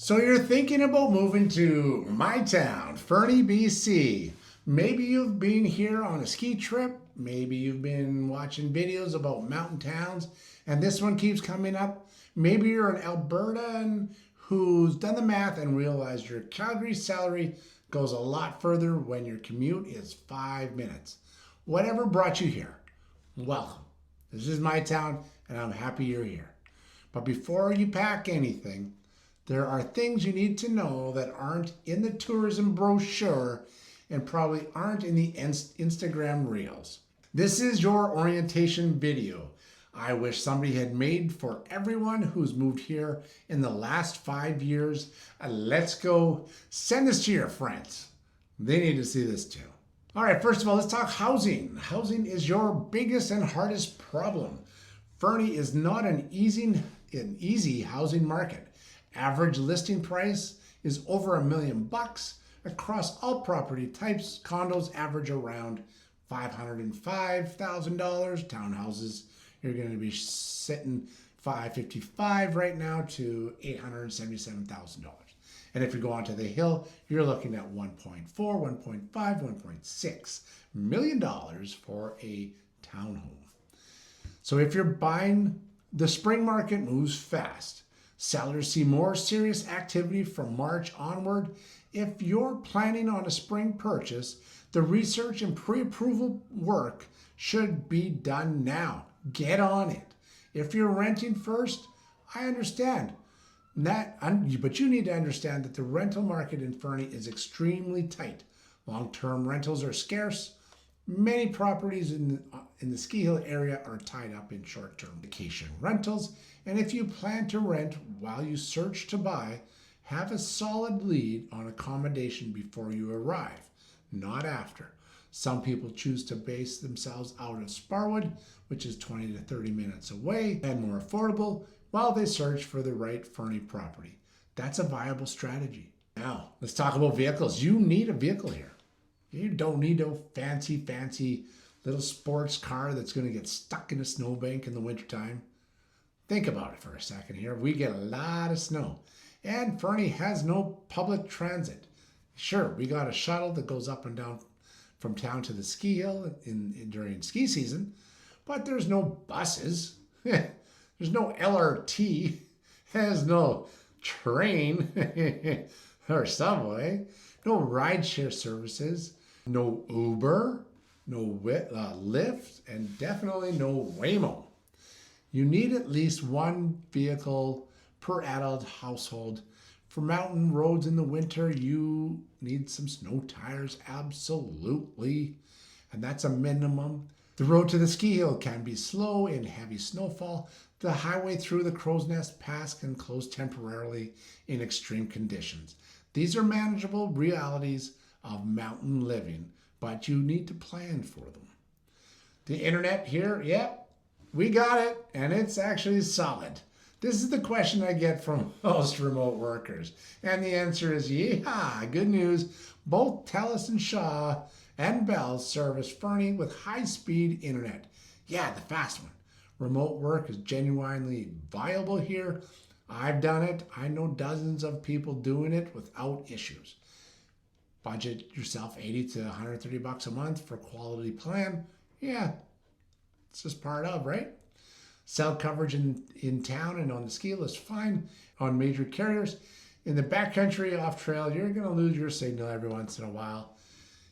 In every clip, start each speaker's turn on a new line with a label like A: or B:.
A: So you're thinking about moving to my town, Fernie, BC. Maybe you've been here on a ski trip. Maybe you've been watching videos about mountain towns and this one keeps coming up. Maybe you're an Albertan who's done the math and realized your Calgary salary goes a lot further when your commute is 5 minutes. Whatever brought you here, welcome. This is my town and I'm happy you're here. But before you pack anything, there are things you need to know that aren't in the tourism brochure and probably aren't in the Instagram reels. This is your orientation video I wish somebody had made for everyone who's moved here in the last 5 years. Let's go. Send this to your friends. They need to see this too. All right, first of all, let's talk housing. Housing is your biggest and hardest problem. Fernie is not an easy housing market. Average listing price is over $1 million across all property types. Condos average around $505,000. Townhouses, you're going to be sitting $555,000 right now to $877,000. And if you go onto the hill, you're looking at $1.4, $1.5, $1.6 million for a townhome. So if you're buying, the spring market moves fast. Sellers see more serious activity from March onward. If you're planning on a spring purchase, the research and pre-approval work should be done now. Get on it. If you're renting first, I understand that, but you need to understand that the rental market in Fernie is extremely tight. Long-term rentals are scarce. Many properties in the ski hill area are tied up in short-term vacation rentals. And if you plan to rent while you search to buy, have a solid lead on accommodation before you arrive, not after. Some people choose to base themselves out of Sparwood, which is 20 to 30 minutes away and more affordable, while they search for the right Fernie property. That's a viable strategy. Now, let's talk about vehicles. You need a vehicle here. You don't need no fancy little sports car that's going to get stuck in a snowbank in the wintertime. Think about it for a second here. We get a lot of snow. And Fernie has no public transit. Sure, we got a shuttle that goes up and down from town to the ski hill during ski season, but there's no buses. There's no LRT. There's no train or subway. No rideshare services. No Uber. No Lyft. And definitely no Waymo. You need at least one vehicle per adult household. For mountain roads in the winter, you need some snow tires, absolutely. And that's a minimum. The road to the ski hill can be slow in heavy snowfall. The highway through the Crow's Nest Pass can close temporarily in extreme conditions. These are manageable realities of mountain living, but you need to plan for them. The internet here, yep. We got it, and it's actually solid. This is the question I get from most remote workers. And the answer is, yeah, good news. Both TELUS and Shaw and Bell service Fernie with high-speed internet. Yeah, the fast one. Remote work is genuinely viable here. I've done it. I know dozens of people doing it without issues. Budget yourself $80 to $130 a month for a quality plan. Yeah, it's just part of, right? Cell coverage in town and on the ski hill is fine on major carriers. In the backcountry off trail, you're going to lose your signal every once in a while.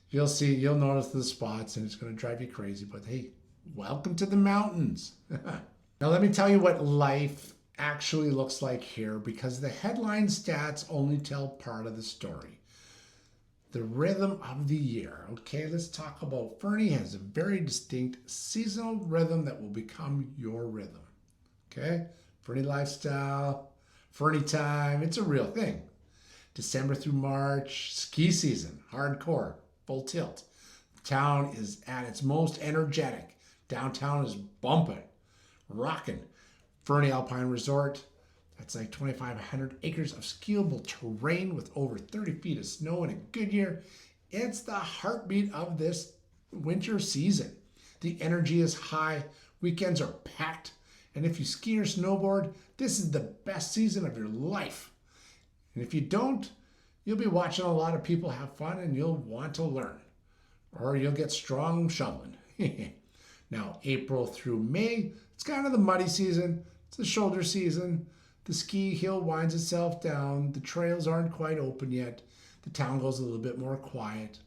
A: You'll notice the spots and it's going to drive you crazy. But hey, welcome to the mountains. Now let me tell you what life actually looks like here, because the headline stats only tell part of the story. The rhythm of the year. Okay, let's talk about Fernie has a very distinct seasonal rhythm that will become your rhythm. Okay, Fernie lifestyle, Fernie time, it's a real thing. December through March, ski season, hardcore, full tilt. The town is at its most energetic. Downtown is bumping, rocking. Fernie Alpine Resort, that's like 2,500 acres of skiable terrain with over 30 feet of snow in a good year. It's the heartbeat of this winter season. The energy is high. Weekends are packed. And if you ski or snowboard, this is the best season of your life. And if you don't, you'll be watching a lot of people have fun and you'll want to learn, or you'll get strong shoveling. Now, April through May, it's kind of the muddy season. It's the shoulder season. The ski hill winds itself down. The trails aren't quite open yet. The town goes a little bit more quiet.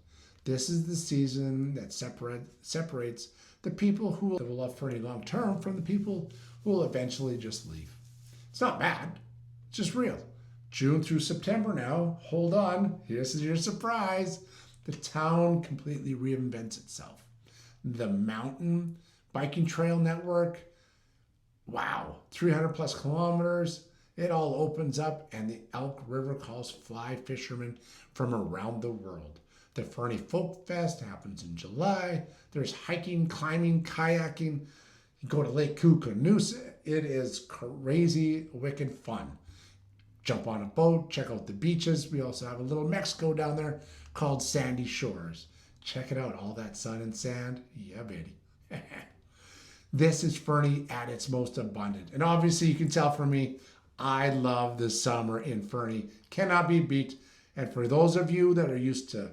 A: This is the season that separates the people who will love Fernie long term from the people who will eventually just leave. It's not bad. It's just real. June through September now. Hold on. Here's your surprise. The town completely reinvents itself. The mountain biking trail network, wow, 300 plus kilometers. It all opens up, and the Elk River calls fly fishermen from around the world. The Fernie Folk Fest happens in July. There's hiking, climbing, kayaking. You go to Lake Kookanusa. It is crazy, wicked fun. Jump on a boat, check out the beaches. We also have a little Mexico down there called Sandy Shores. Check it out, all that sun and sand. Yeah, baby. This is Fernie at its most abundant. And obviously you can tell from me, I love the summer in Fernie. Cannot be beat. And for those of you that are used to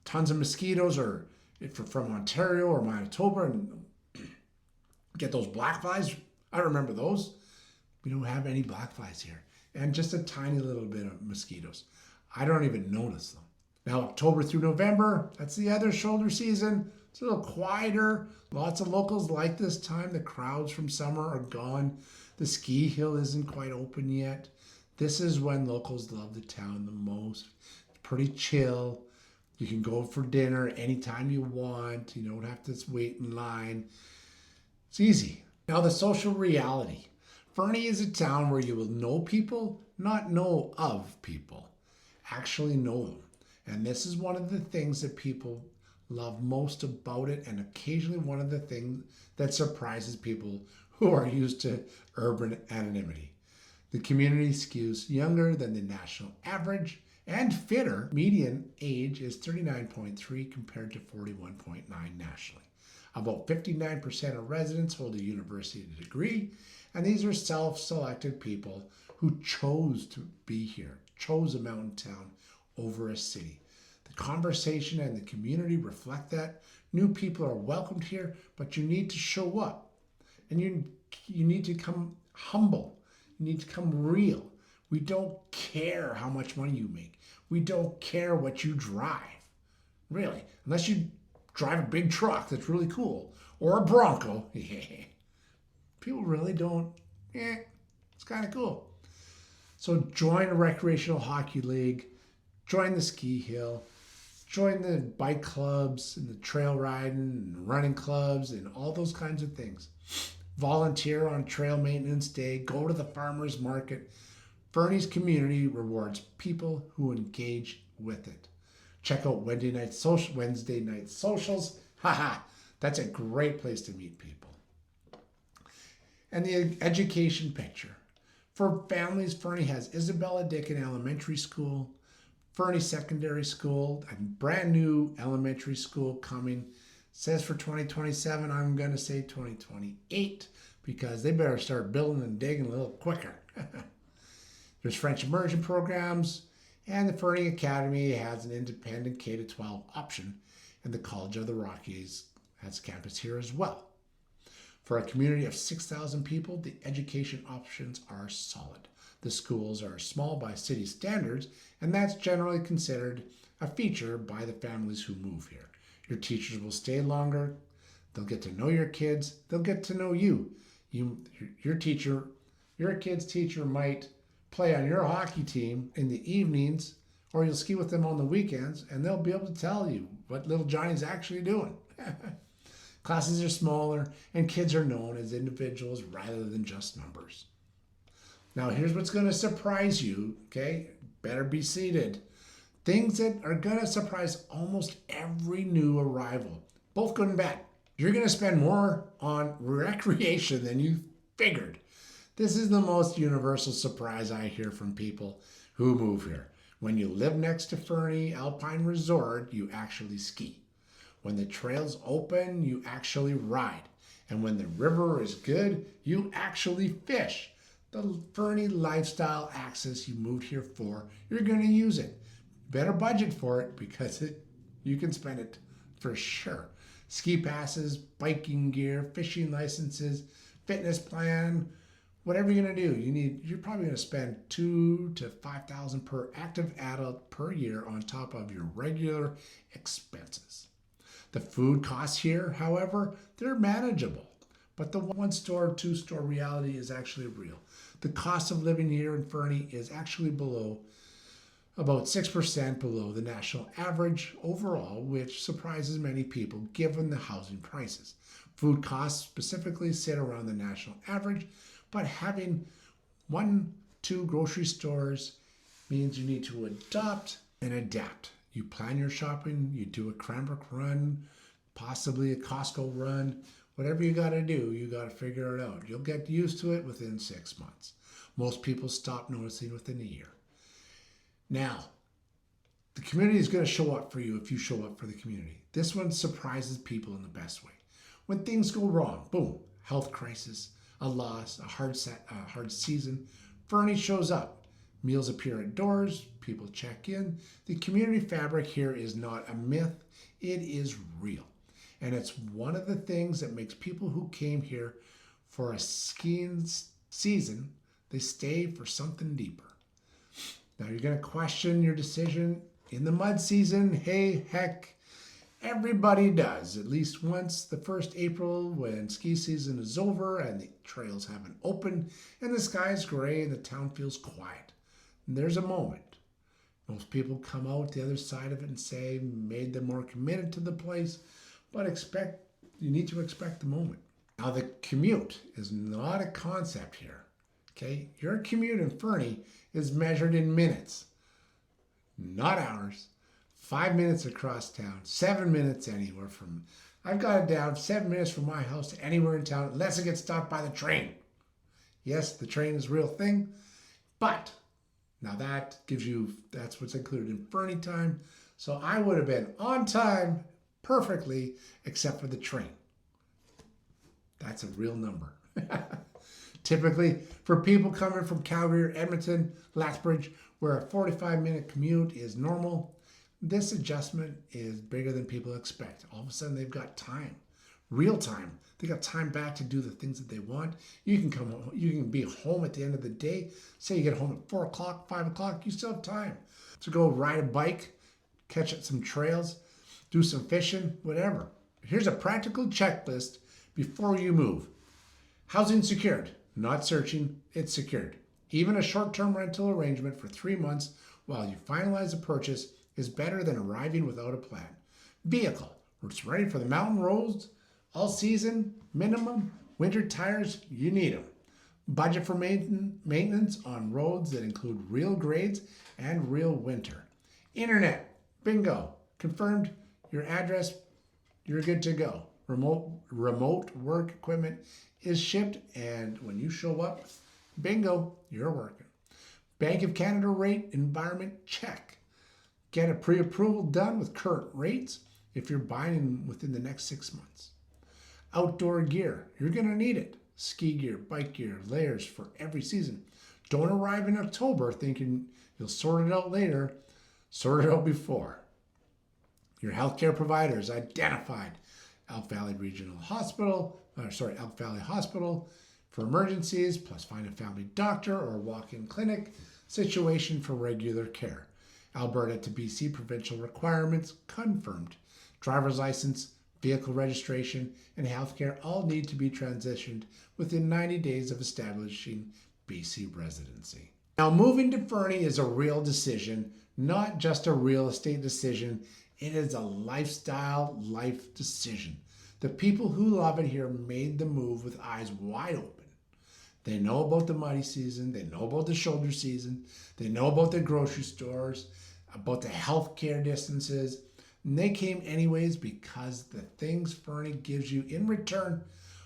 A: tons of mosquitoes, or if you're from Ontario or Manitoba and get those black flies, I remember those. We don't have any black flies here. And just a tiny little bit of mosquitoes. I don't even notice them. Now, October through November, that's the other shoulder season. It's a little quieter. Lots of locals like this time. The crowds from summer are gone. The ski hill isn't quite open yet. This is when locals love the town the most. It's pretty chill. You can go for dinner anytime you want. You don't have to wait in line. It's easy. Now, the social reality. Fernie is a town where you will know people, not know of people. Actually know them. And this is one of the things that people love most about it, and occasionally one of the things that surprises people who are used to urban anonymity. The community skews younger than the national average and fitter. Median age is 39.3 compared to 41.9 nationally. About 59% of residents hold a university degree, and these are self-selected people who chose to be here, chose a mountain town over a city. The conversation and the community reflect that. New people are welcomed here, but you need to show up. And you need to come humble. You need to come real. We don't care how much money you make. We don't care what you drive. Really. Unless you drive a big truck that's really cool. Or a Bronco. People really don't. It's kind of cool. So join a recreational hockey league. Join the ski hill, join the bike clubs and the trail riding and running clubs and all those kinds of things. Volunteer on trail maintenance day, go to the farmer's market. Fernie's community rewards people who engage with it. Check out Wednesday night socials. Haha, that's a great place to meet people. And the education picture. For families, Fernie has Isabella Dickin Elementary School, Fernie Secondary School, a brand new elementary school coming. Says for 2027, I'm going to say 2028 because they better start building and digging a little quicker. There's French immersion programs, and the Fernie Academy has an independent K-12 option, and the College of the Rockies has campus here as well. For a community of 6,000 people, the education options are solid. The schools are small by city standards, and that's generally considered a feature by the families who move here. Your teachers will stay longer. They'll get to know your kids. They'll get to know you. Your kid's teacher might play on your hockey team in the evenings, or you'll ski with them on the weekends, and they'll be able to tell you what little Johnny's actually doing. Classes are smaller, and kids are known as individuals rather than just numbers. Now, here's what's going to surprise you, okay? Better be seated. Things that are going to surprise almost every new arrival, both good and bad. You're going to spend more on recreation than you figured. This is the most universal surprise I hear from people who move here. When you live next to Fernie Alpine Resort, you actually ski. When the trails open, you actually ride. And when the river is good, you actually fish. the Fernie lifestyle access you moved here for, you're going to use it. Better budget for it because you can spend it for sure. Ski passes, biking gear, fishing licenses, fitness plan, whatever you're going to do, you're probably going to spend $2,000 to $5,000 per active adult per year on top of your regular expenses. The food costs here, however, they're manageable. But the one-store, two-store reality is actually real. The cost of living here in Fernie is actually about 6% below the national average overall, which surprises many people given the housing prices. Food costs specifically sit around the national average, but having 1-2 grocery stores means you need to adopt and adapt. You plan your shopping, you do a Cranbrook run, possibly a Costco run. Whatever you got to do, you got to figure it out. You'll get used to it within 6 months. Most people stop noticing within a year. Now, the community is going to show up for you if you show up for the community. This one surprises people in the best way. When things go wrong, boom, health crisis, a loss, a hard season, Fernie shows up. Meals appear at doors, people check in. The community fabric here is not a myth, it is real. And it's one of the things that makes people who came here for a skiing season, they stay for something deeper. Now you're going to question your decision in the mud season. Hey, heck, everybody does. At least once the first April when ski season is over and the trails haven't opened and the sky's gray and the town feels quiet. And there's a moment. Most people come out the other side of it and say, made them more committed to the place. But you need to expect the moment. Now the commute is not a concept here, okay? Your commute in Fernie is measured in minutes, not hours. 5 minutes across town, 7 minutes anywhere from, I've got it down 7 minutes from my house to anywhere in town unless it gets stopped by the train. Yes, the train is a real thing, but now that's what's included in Fernie time. So I would have been on time perfectly, except for the train. That's a real number. Typically, for people coming from Calgary or Edmonton, Lethbridge, where a 45-minute commute is normal, this adjustment is bigger than people expect. All of a sudden, they've got time, real time. They got time back to do the things that they want. You can come home, you can be home at the end of the day. Say you get home at 4 o'clock, 5 o'clock, you still have time to go ride a bike, catch some trails, do some fishing, whatever. Here's a practical checklist before you move. Housing secured, not searching, it's secured. Even a short-term rental arrangement for 3 months while you finalize a purchase is better than arriving without a plan. Vehicle, it's ready for the mountain roads, all season, minimum, winter tires, you need them. Budget for maintenance on roads that include real grades and real winter. Internet, bingo, confirmed your address, you're good to go. Remote work equipment is shipped, and when you show up, bingo, you're working. Bank of Canada rate environment, check. Get a pre-approval done with current rates if you're buying within the next 6 months. Outdoor gear, you're going to need it. Ski gear, bike gear, layers for every season. Don't arrive in October thinking you'll sort it out later. Sort it out before. Your healthcare provider is identified. Elk Valley Hospital for emergencies, plus find a family doctor or walk-in clinic situation for regular care. Alberta to BC provincial requirements confirmed. Driver's license, vehicle registration, and healthcare all need to be transitioned within 90 days of establishing BC residency. Now, moving to Fernie is a real decision, not just a real estate decision. It is a lifestyle, life decision. The people who love it here made the move with eyes wide open. They know about the muddy season. They know about the shoulder season. They know about the grocery stores, about the healthcare distances. And they came anyways because the things Fernie gives you in return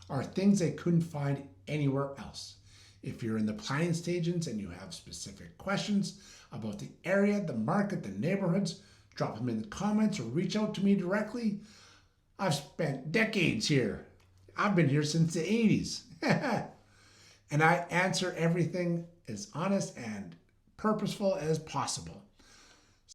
A: are things they couldn't find anywhere else. If you're in the planning stages and you have specific questions about the area, the market, the neighborhoods, drop them in the comments or reach out to me directly. I've spent decades here. I've been here since the 80s. And I answer everything as honest and purposeful as possible.